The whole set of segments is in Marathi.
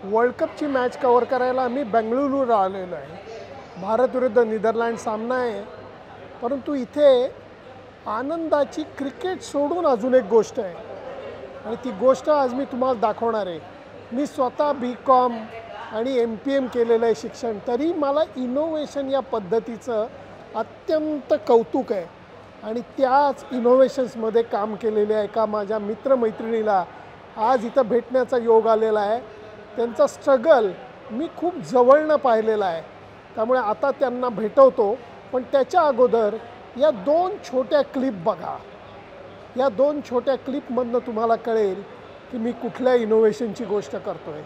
वर्ल्ड कपची मॅच कव्हर करायला आम्ही बेंगळुरूला आलेलो आहे। भारत विरुद्ध नेदरलँड सामना आहे, परंतु इथे आनंदाची क्रिकेट सोडून अजून एक गोष्ट आहे आणि ती गोष्ट आज मी तुम्हाला दाखवणार आहे। मी स्वतः BCom आणि MPM केलेलं आहे शिक्षण, तरी मला इनोव्हेशन या पद्धतीचं अत्यंत कौतुक आहे आणि त्याच इनोव्हेशन्समध्ये काम केलेल्या एका माझ्या मित्रमैत्रिणीला आज इथं भेटण्याचा योग आलेला आहे। त्यांचा स्ट्रगल मी खूप जवळनं पाहिलेला आहे, त्यामुळे आता त्यांना भेटवतो। पण त्याच्या अगोदर या दोन छोट्या क्लिप बघा। या दोन छोट्या क्लिपमधनं तुम्हाला कळेल की मी कुठल्या इनोव्हेशनची गोष्ट करतोय।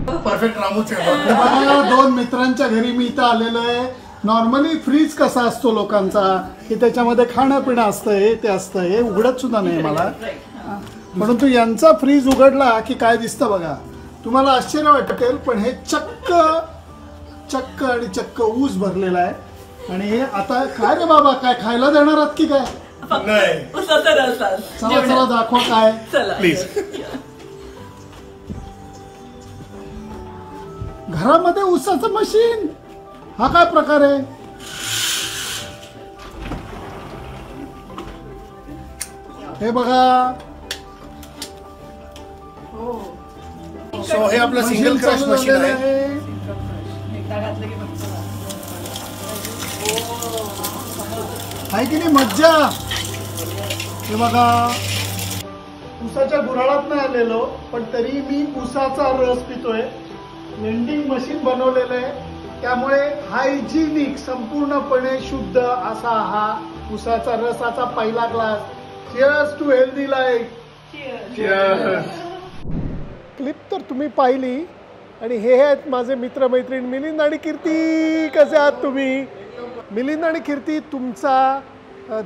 परफेक्ट रामूच आहे। दोन मित्रांच्या घरी मी इथं आलेलो आहे। नॉर्मली फ्रीज कसा असतो लोकांचा की त्याच्यामध्ये खाणं पिणं असतं, हे ते असतं, हे उघडत सुद्धा नाही मला, परंतु यांचा फ्रीज उघडला की काय दिसतं बघा। तुम्हाला आश्चर्य वाटेल, पण हे चक्क चक्क आणि चक्क ऊस भरलेला आहे। आणि हे आता काय रे बाबा, काय खायला देणार आहात की काय? नाही, चला चला दाखवा काय प्लीज। घरामध्ये ऊसाचं मशीन, हा काय प्रकार आहे? हे बघा, सो हे आपलं सिंगल क्रश मशीन आहे। आहे की नाही मज्जा? हे बघा, ऊसाच्या गुऱ्हाळात नाही आलेलो, पण तरी मी ऊसाचा रस पितोय। वेंडिंग मशीन बनवलेलं आहे, त्यामुळे हायजिनिक, संपूर्णपणे शुद्ध असा हा ऊसाचा रसाचा पहिला glass. Cheers to healthy life. Clip तर तुम्ही पाहिली आणि हे आहेत माझे मित्रमैत्रीण मिलिंद आणि कीर्ती। कसे आहात तुम्ही? मिलिंद आणि कीर्ती, तुमचा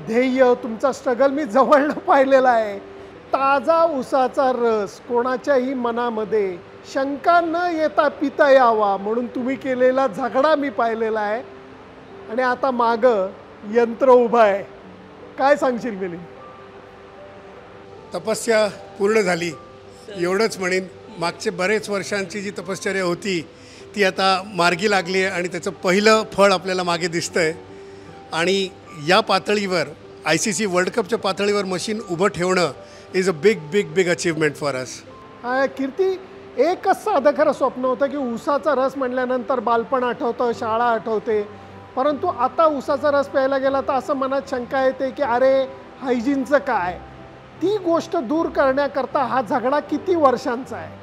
ध्येय, तुमचा स्ट्रगल मी जवळनं पाहिलेला आहे। ताजा ऊसाचा रस कोणाच्याही मनामध्ये शंका न येता पिता यावा म्हणून तुम्ही केलेला झगडा मी पाहिलेला आहे आणि आता मागं यंत्र उभं आहे। काय सांगशील मिलिंद? तपस्या पूर्ण झाली एवढंच म्हणेन। मागचे बरेच वर्षांची जी तपश्चर्या होती ती आता मार्गी लागली आहे आणि त्याचं पहिलं फळ आपल्याला मागे दिसतंय। आणि या पातळीवर ICC वर्ल्ड कपच्या पातळीवर मशीन उभं ठेवणं is a big big big achievement for us. Kirti, एकच साधं खरं स्वप्न होतं की ऊसाचा रस म्हटल्यानंतर बालपण आठवतं, शाळा आठवते, परंतु आता ऊसाचा रस प्यायला गेला तर असं मनात शंका येते की अरे हायजीनचं काय? ती गोष्ट दूर करण्याकरता हा झगडा किती वर्षांचा आहे?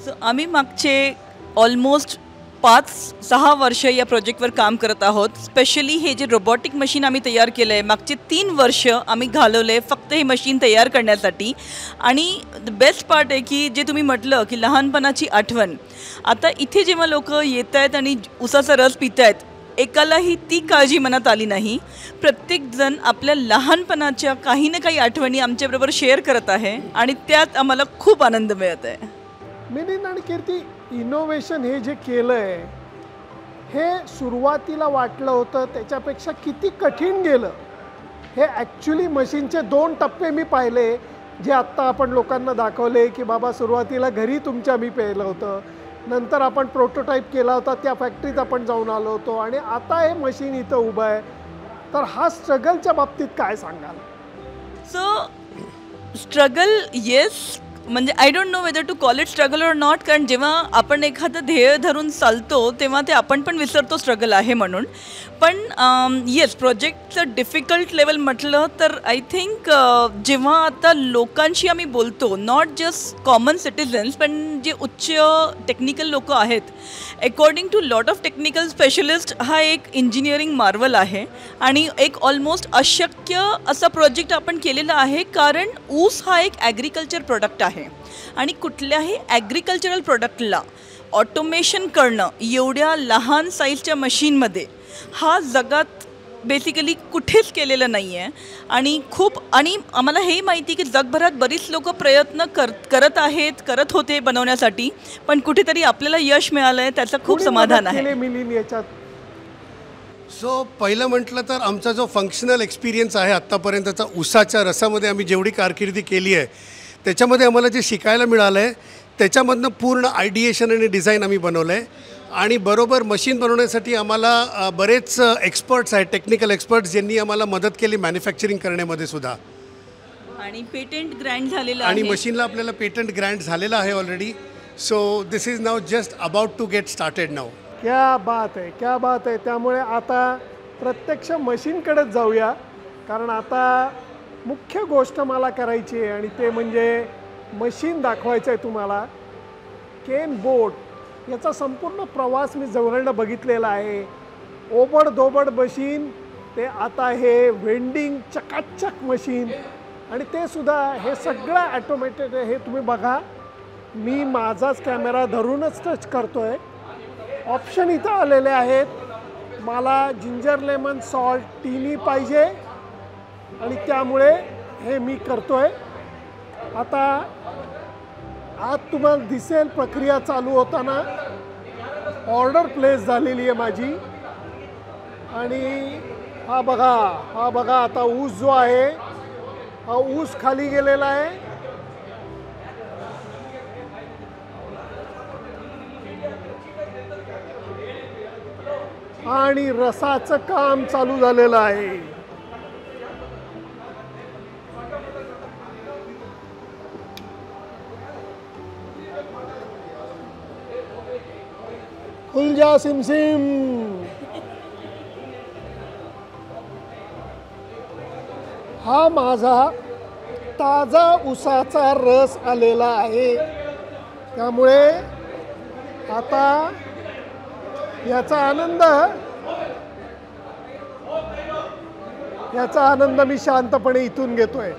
सो आम्ही मागचे ऑलमोस्ट 5-6 वर्ष या प्रोजेक्टवर काम करत आहोत। स्पेशली हे जे रोबोटिक मशीन आम्ही तयार केलं आहे, मागचे 3 वर्ष आम्ही घालवले फक्त हे मशीन तयार करण्यासाठी। आणि द बेस्ट पार्ट आहे की जे तुम्ही म्हटलं की लहानपणाची आठवण, आता इथे जेव्हा लोक येत आहेत आणि ऊसाचा रस पित आहेत, एकालाही ती काळजी मनात आली नाही। प्रत्येकजण आपल्या लहानपणाच्या काही ना काही आठवणी आमच्याबरोबर शेअर करत आहे आणि त्यात आम्हाला खूप आनंद मिळत आहे। मिलिंद आणि कीर्ती, इनोव्हेशन हे जे केलं आहे हे सुरुवातीला वाटलं होतं त्याच्यापेक्षा किती कठीण गेलं? हे ॲक्च्युली मशीनचे 2 टप्पे मी पाहिले, जे आत्ता आपण लोकांना दाखवले की बाबा सुरुवातीला घरी तुमच्या मी पाहिलं होतं, नंतर आपण प्रोटोटाईप केला होता, त्या फॅक्टरीत आपण जाऊन आलो होतो आणि आता हे मशीन इथं उभं आहे। तर हा स्ट्रगलच्या बाबतीत काय सांगाल? सो स्ट्रगल येस, म्हणजे I don't know whether to call it struggle or not, कारण जेव्हा आपण एखादं ध्येय धरून चालतो तेव्हा ते आपण पण विसरतो स्ट्रगल आहे म्हणून। पण येस, प्रोजेक्टचं डिफिकल्ट लेवल म्हटलं तर आय थिंक जेव्हा आता लोकांशी आम्ही बोलतो, नॉट जस्ट कॉमन सिटिझन्स, पण जे उच्च टेक्निकल लोक आहेत, according to lot of technical specialist हा एक इंजिनिअरिंग मार्वल आहे आणि एक ऑलमोस्ट अशक्य असा प्रोजेक्ट आपण केलेला आहे, कारण ऊस हा एक ॲग्रिकल्चर प्रोडक्ट आहे आणि कुठल्याही ॲग्रिकल्चरल प्रोडक्टला ऑटोमेशन करणं एवढ्या लहान साईजच्या मशीनमध्ये हा जगात बेसिकली कुठेच केलेलं नाही आहे। आणि आम्हाला हे माहिती की जगभरात बरीच लोक प्रयत्न करत होते बनवण्यासाठी, पण कुठेतरी आपल्याला यश मिळालं आहे, त्याचं खूप समाधान आहे। सो पहिलं म्हटलं तर आमचा जो फंक्शनल एक्सपिरियन्स आहे आत्तापर्यंतचा ऊसाच्या रसामध्ये आम्ही जेवढी कारकिर्दी केली आहे त्याच्यामध्ये आम्हाला जे शिकायला मिळालं आहे त्याच्यामधनं पूर्ण आयडिएशन आणि डिझाईन आम्ही बनवलं आहे. आणि बरोबर मशीन बनवण्यासाठी आम्हाला बरेच एक्सपर्ट्स आहेत, टेक्निकल एक्सपर्ट्स, ज्यांनी आम्हाला मदत केली मॅन्युफॅक्चरिंग करण्यामध्ये सुद्धा. आणि पेटंट ग्रँट झालेलं आणि आहे. मशीनला आपल्याला पेटंट ग्रँट झालेलं आहे already. So this is now just about to get started now. क्या बात आहे, क्या बात आहे. त्यामुळे आता प्रत्यक्ष मशीनकडेच जाऊया, कारण आता मुख्य गोष्ट मला करायची आहे आणि ते म्हणजे मशीन दाखवायचं आहे तुम्हाला. केन बोट याचा संपूर्ण प्रवास मी जवळनं बघितलेला आहे. ओबडधोबड मशीन ते आता हे वेंडिंग चकाचक मशीन, आणि ते सुद्धा हे सगळं ॲटोमॅटेड आहे. हे तुम्ही बघा, मी माझाच कॅमेरा धरूनच टच करतो आहे. ऑप्शन इथं आलेले आहेत. मला जिंजर लेमन सॉल्ट टीनी पाहिजे आणि त्यामुळे हे मी करतो आहे. आता आत तुम्हाला दिसेल प्रक्रिया चालू होताना. ऑर्डर प्लेस झालेली आहे माझी. आणि हा बघा आता ऊस जो आहे, हा ऊस खाली गेलेला आहे. आणि रसाचं काम चालू झालेलं आहे. खुलजा सिमसिम. हा माझा ताजा ऊसाचा रस आलेला आहे. त्यामुळे आता याचा आनंद मी शांतपणे इथून घेतोय.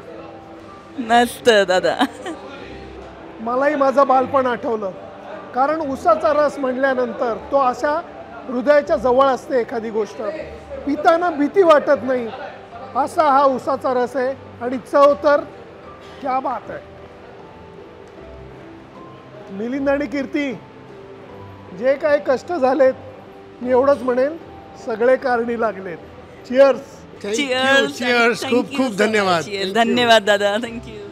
मस्त दादा. मलाही माझं बालपण आठवलं, कारण ऊसाचा रस म्हटल्यानंतर तो अशा हृदयाच्या जवळ असते. एखादी गोष्ट पिताना भीती वाटत नाही, असा हा ऊसाचा रस आहे. आणि चव तर क्या बात आहे. मिलिंद आणि कीर्ती, जे काही कष्ट झालेत, मी एवढंच म्हणेन, सगळे कारणी लागलेत. चिअर्स. Cheers. खूप खूप धन्यवाद. धन्यवाद दादा. थँक्यू.